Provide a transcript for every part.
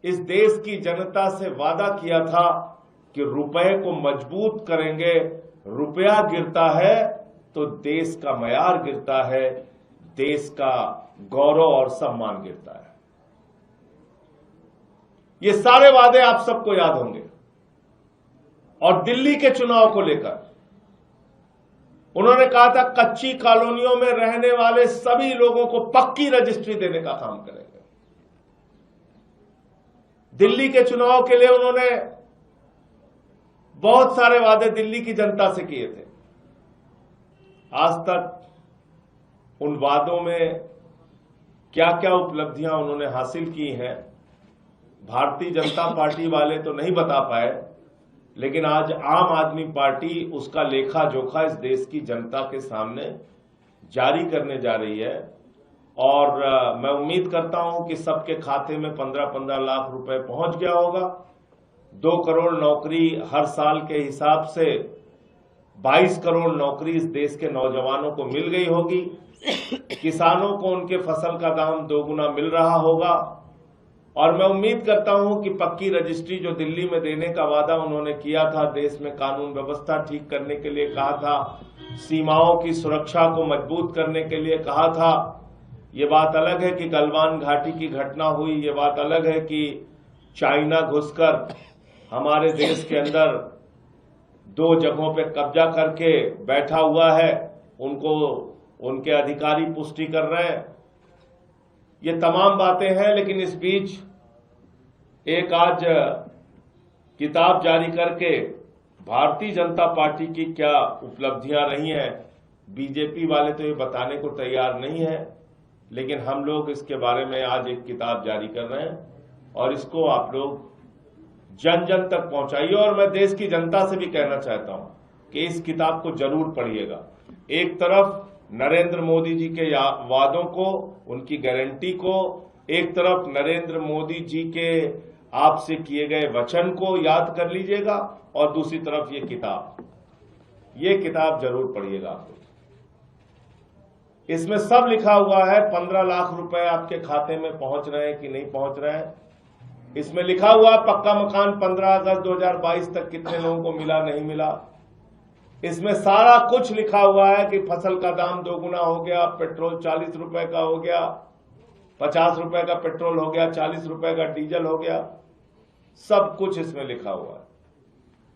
इस देश की जनता से वादा किया था कि रुपए को मजबूत करेंगे। रुपया गिरता है तो देश का मयार गिरता है, देश का गौरव और सम्मान गिरता है। ये सारे वादे आप सबको याद होंगे। और दिल्ली के चुनाव को लेकर उन्होंने कहा था कच्ची कॉलोनियों में रहने वाले सभी लोगों को पक्की रजिस्ट्री देने का काम करेंगे। दिल्ली के चुनाव के लिए उन्होंने बहुत सारे वादे दिल्ली की जनता से किए थे। आज तक उन वादों में क्या क्या उपलब्धियां उन्होंने हासिल की हैं, भारतीय जनता पार्टी वाले तो नहीं बता पाए, लेकिन आज आम आदमी पार्टी उसका लेखा जोखा इस देश की जनता के सामने जारी करने जा रही है। और मैं उम्मीद करता हूं कि सबके खाते में 15-15 लाख रुपए पहुंच गया होगा। 2 करोड़ नौकरी हर साल के हिसाब से 22 करोड़ नौकरी इस देश के नौजवानों को मिल गई होगी। किसानों को उनके फसल का दाम 2 गुना मिल रहा होगा। और मैं उम्मीद करता हूं कि पक्की रजिस्ट्री जो दिल्ली में देने का वादा उन्होंने किया था, देश में कानून व्यवस्था ठीक करने के लिए कहा था, सीमाओं की सुरक्षा को मजबूत करने के लिए कहा था। ये बात अलग है कि गलवान घाटी की घटना हुई, ये बात अलग है कि चाइना घुसकर हमारे देश के अंदर 2 जगहों पे कब्जा करके बैठा हुआ है, उनको उनके अधिकारी पुष्टि कर रहे हैं। ये तमाम बातें हैं, लेकिन इस बीच एक आज किताब जारी करके भारतीय जनता पार्टी की क्या उपलब्धियां रही हैं, बीजेपी वाले तो ये बताने को तैयार नहीं है, लेकिन हम लोग इसके बारे में आज एक किताब जारी कर रहे हैं और इसको आप लोग जन जन तक पहुंचाइए। और मैं देश की जनता से भी कहना चाहता हूं कि इस किताब को जरूर पढ़िएगा। एक तरफ नरेंद्र मोदी जी के वादों को, उनकी गारंटी को, एक तरफ नरेंद्र मोदी जी के आपसे किए गए वचन को याद कर लीजिएगा और दूसरी तरफ ये किताब जरूर पढ़िएगा आप लोग। इसमें सब लिखा हुआ है। 15 लाख रुपए आपके खाते में पहुंच रहे हैं कि नहीं पहुंच रहे हैं। इसमें लिखा हुआ पक्का मकान 15 अगस्त 2022 तक कितने लोगों को मिला, नहीं मिला। इसमें सारा कुछ लिखा हुआ है कि फसल का दाम 2 गुना हो गया, पेट्रोल 40 रुपए का हो गया, 50 रुपए का पेट्रोल हो गया, 40 रुपए का डीजल हो गया। सब कुछ इसमें लिखा हुआ है।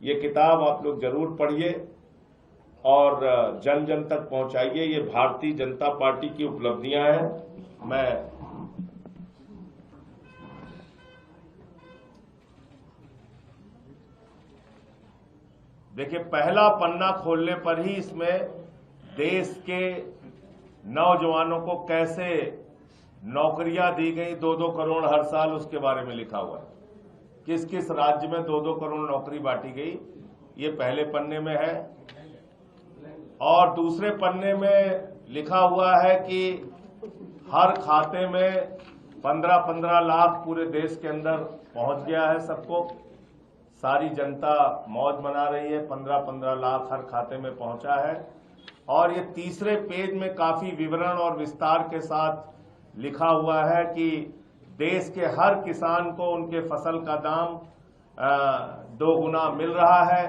ये किताब आप लोग जरूर पढ़िए और जन जन तक पहुंचाइए। ये भारतीय जनता पार्टी की उपलब्धियां हैं। मैं देखिए, पहला पन्ना खोलने पर ही इसमें देश के नौजवानों को कैसे नौकरियां दी गई, 2-2 करोड़ हर साल, उसके बारे में लिखा हुआ है। किस किस राज्य में 2-2 करोड़ नौकरी बांटी गई, ये पहले पन्ने में है। और दूसरे पन्ने में लिखा हुआ है कि हर खाते में 15-15 लाख पूरे देश के अंदर पहुंच गया है सबको। सारी जनता मौज मना रही है, 15-15 लाख हर खाते में पहुंचा है। और ये तीसरे पेज में काफी विवरण और विस्तार के साथ लिखा हुआ है कि देश के हर किसान को उनके फसल का दाम 2 गुना मिल रहा है।